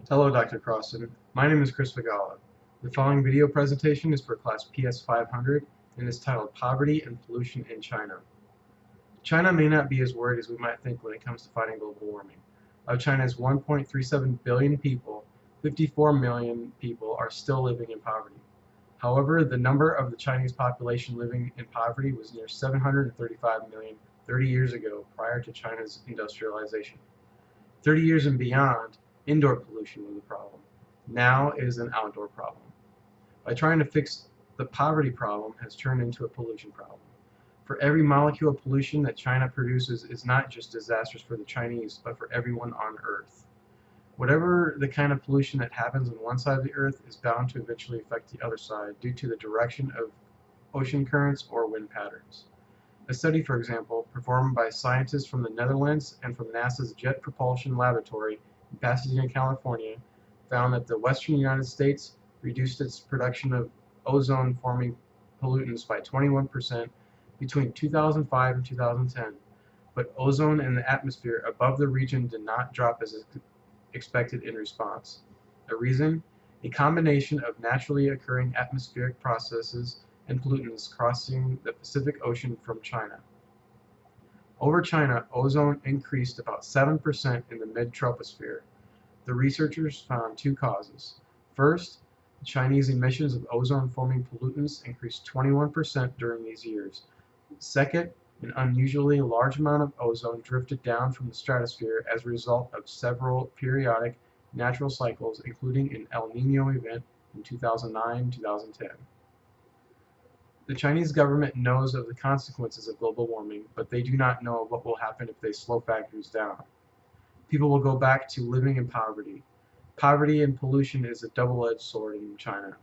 Hello, Dr. Crossan. My name is Chris Vigala. The following video presentation is for class PS 500 and is titled Poverty and Pollution in China. China may not be as worried as we might think when it comes to fighting global warming. Of China's 1.37 billion people, 54 million people are still living in poverty. However, the number of the Chinese population living in poverty was near 735 million 30 years ago prior to China's industrialization. 30 years and beyond, indoor pollution was a problem. Now it is an outdoor problem. By trying to fix the poverty problem has turned into a pollution problem. For every molecule of pollution that China produces is not just disastrous for the Chinese, but for everyone on Earth. Whatever the kind of pollution that happens on one side of the Earth is bound to eventually affect the other side due to the direction of ocean currents or wind patterns. A study, for example, performed by scientists from the Netherlands and from NASA's Jet Propulsion Laboratory in Pasadena, California, found that the western United States reduced its production of ozone-forming pollutants by 21% between 2005 and 2010, but ozone in the atmosphere above the region did not drop as expected in response. The reason? A combination of naturally occurring atmospheric processes and pollutants crossing the Pacific Ocean from China. Over China, ozone increased about 7% in the mid-troposphere. The researchers found two causes. First, the Chinese emissions of ozone-forming pollutants increased 21% during these years. Second, an unusually large amount of ozone drifted down from the stratosphere as a result of several periodic natural cycles, including an El Niño event in 2009-2010. The Chinese government knows of the consequences of global warming, but they do not know what will happen if they slow factories down. People will go back to living in poverty. Poverty and pollution is a double-edged sword in China.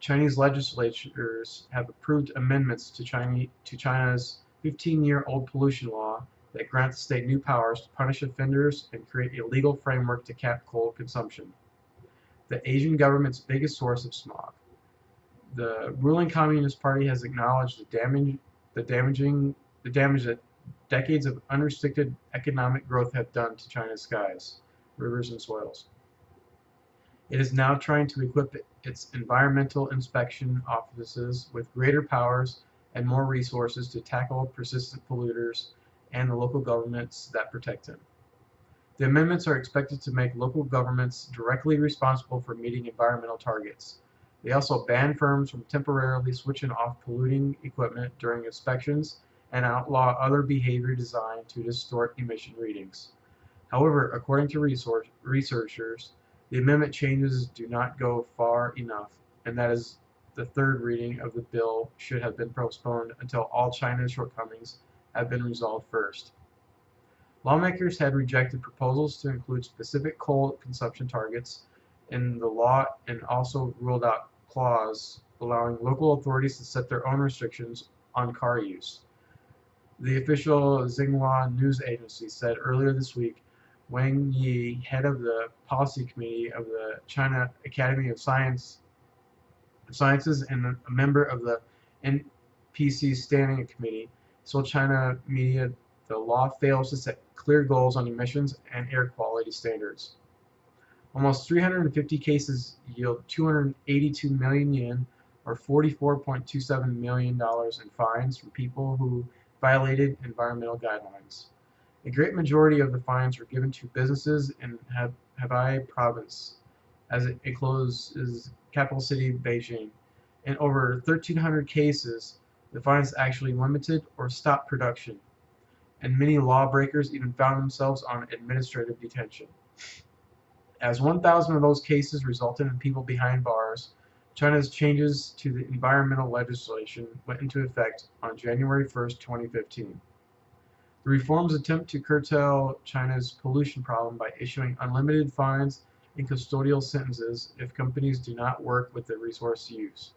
Chinese legislatures have approved amendments to China's 15-year-old pollution law that grant the state new powers to punish offenders and create a legal framework to cap coal consumption, the Asian government's biggest source of smog. The ruling Communist Party has acknowledged the damage that decades of unrestricted economic growth have done to China's skies, rivers, and soils. It is now trying to equip its environmental inspection offices with greater powers and more resources to tackle persistent polluters and the local governments that protect them. The amendments are expected to make local governments directly responsible for meeting environmental targets. They also ban firms from temporarily switching off polluting equipment during inspections and outlaw other behavior designed to distort emission readings. However, according to researchers, the amendment changes do not go far enough, and that is the third reading of the bill should have been postponed until all China's shortcomings have been resolved first. Lawmakers had rejected proposals to include specific coal consumption targets in the law and also ruled out clause allowing local authorities to set their own restrictions on car use. The official Xinhua news agency said earlier this week Wang Yi, head of the policy committee of the China Academy of Sciences and a member of the NPC Standing Committee, told China media the law fails to set clear goals on emissions and air quality standards. Almost 350 cases yield 282 million yen, or $44.27 million in fines from people who violated environmental guidelines. A great majority of the fines were given to businesses in Hebei province, as it encloses capital city Beijing. In over 1,300 cases, the fines actually limited or stopped production, and many lawbreakers even found themselves on administrative detention. As 1,000 of those cases resulted in people behind bars, China's changes to the environmental legislation went into effect on January 1st, 2015. The reforms attempt to curtail China's pollution problem by issuing unlimited fines and custodial sentences if companies do not work with the resource use,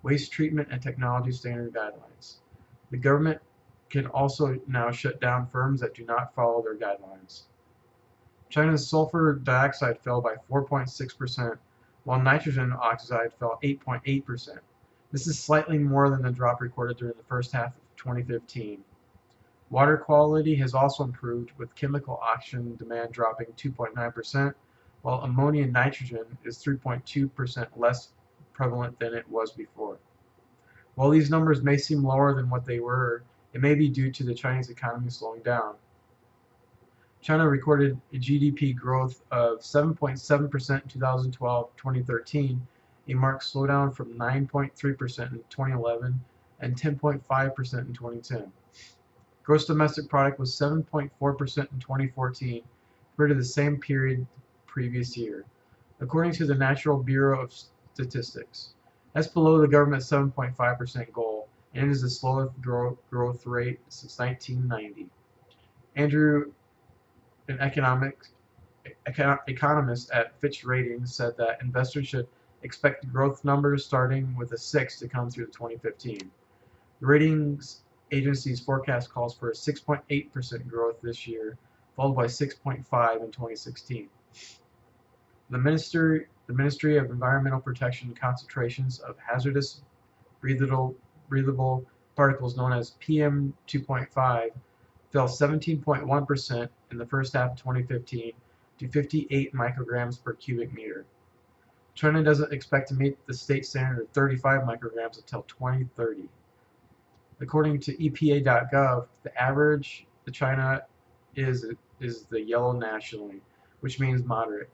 waste treatment, and technology standard guidelines. The government can also now shut down firms that do not follow their guidelines. China's sulfur dioxide fell by 4.6%, while nitrogen oxide fell 8.8%. This is slightly more than the drop recorded during the first half of 2015. Water quality has also improved, with chemical oxygen demand dropping 2.9%, while ammonium nitrogen is 3.2% less prevalent than it was before. While these numbers may seem lower than what they were, it may be due to the Chinese economy slowing down. China recorded a GDP growth of 7.7% in 2012-2013, a marked slowdown from 9.3% in 2011 and 10.5% in 2010. Gross domestic product was 7.4% in 2014 compared to the same period the previous year, according to the National Bureau of Statistics. That's below the government's 7.5% goal and is the slowest growth rate since 1990. Andrew, an economist at Fitch Ratings, said that investors should expect growth numbers starting with a 6 to come through 2015. The ratings agency's forecast calls for a 6.8% growth this year, followed by 6.5% in 2016. The Ministry of Environmental Protection concentrations of hazardous breathable particles known as PM2.5 fell 17.1% in the first half of 2015 to 58 micrograms per cubic meter. China doesn't expect to meet the state standard of 35 micrograms until 2030. According to EPA.gov, the average to China is the yellow nationally, which means moderate.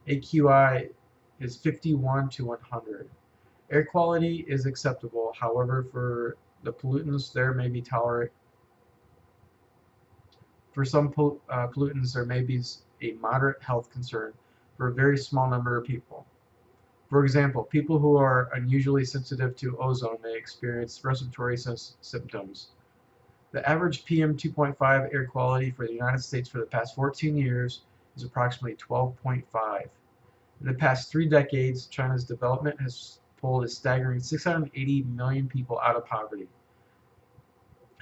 AQI is 51 to 100. Air quality is acceptable, however, for the pollutants there may be tolerant. For some pollutants, there may be a moderate health concern for a very small number of people. For example, people who are unusually sensitive to ozone may experience respiratory symptoms. The average PM2.5 air quality for the United States for the past 14 years is approximately 12.5. In the past 3 decades, China's development has pulled a staggering 680 million people out of poverty.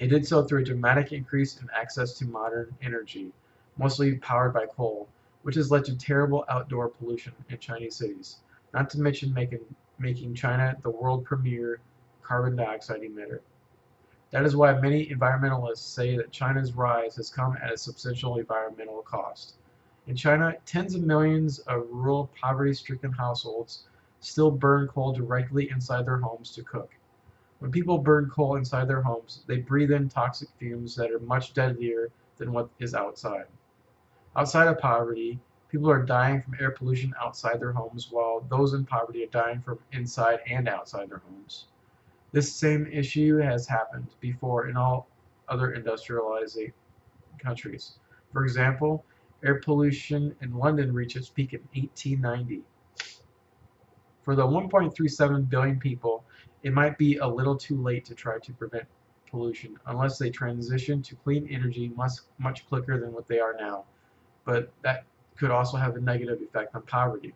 It did so through a dramatic increase in access to modern energy, mostly powered by coal, which has led to terrible outdoor pollution in Chinese cities, not to mention making China the world premier carbon dioxide emitter. That is why many environmentalists say that China's rise has come at a substantial environmental cost. In China, tens of millions of rural poverty-stricken households still burn coal directly inside their homes to cook. When people burn coal inside their homes, they breathe in toxic fumes that are much deadlier than what is outside. Outside of poverty, people are dying from air pollution outside their homes, while those in poverty are dying from inside and outside their homes. This same issue has happened before in all other industrialized countries. For example, air pollution in London reached its peak in 1890. For the 1.37 billion people, it might be a little too late to try to prevent pollution unless they transition to clean energy much quicker than what they are now, but that could also have a negative effect on poverty.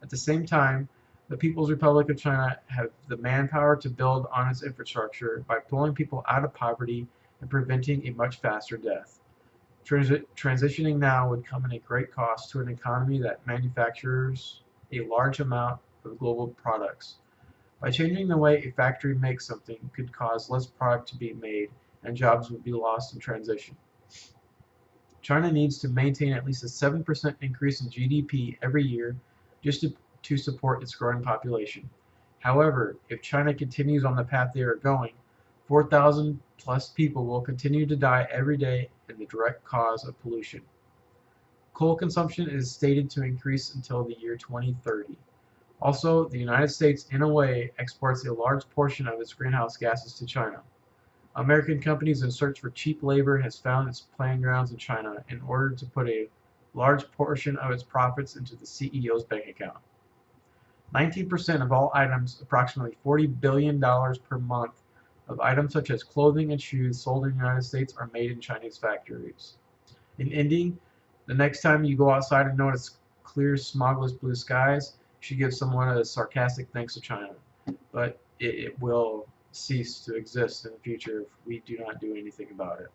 At the same time, the People's Republic of China have the manpower to build on its infrastructure by pulling people out of poverty and preventing a much faster death. Transitioning now would come at a great cost to an economy that manufactures a large amount of global products. By changing the way a factory makes something could cause less product to be made and jobs would be lost in transition. China needs to maintain at least a 7% increase in GDP every year just to support its growing population. However, if China continues on the path they are going, 4,000 plus people will continue to die every day in the direct cause of pollution. Coal consumption is stated to increase until the year 2030. Also, the United States, in a way, exports a large portion of its greenhouse gases to China. American companies in search for cheap labor has found its playing grounds in China in order to put a large portion of its profits into the CEO's bank account. 19% of all items, approximately $40 billion per month, of items such as clothing and shoes sold in the United States are made in Chinese factories. In ending, the next time you go outside and notice clear, smogless blue skies, you should give someone a sarcastic thanks to China. But it will cease to exist in the future if we do not do anything about it.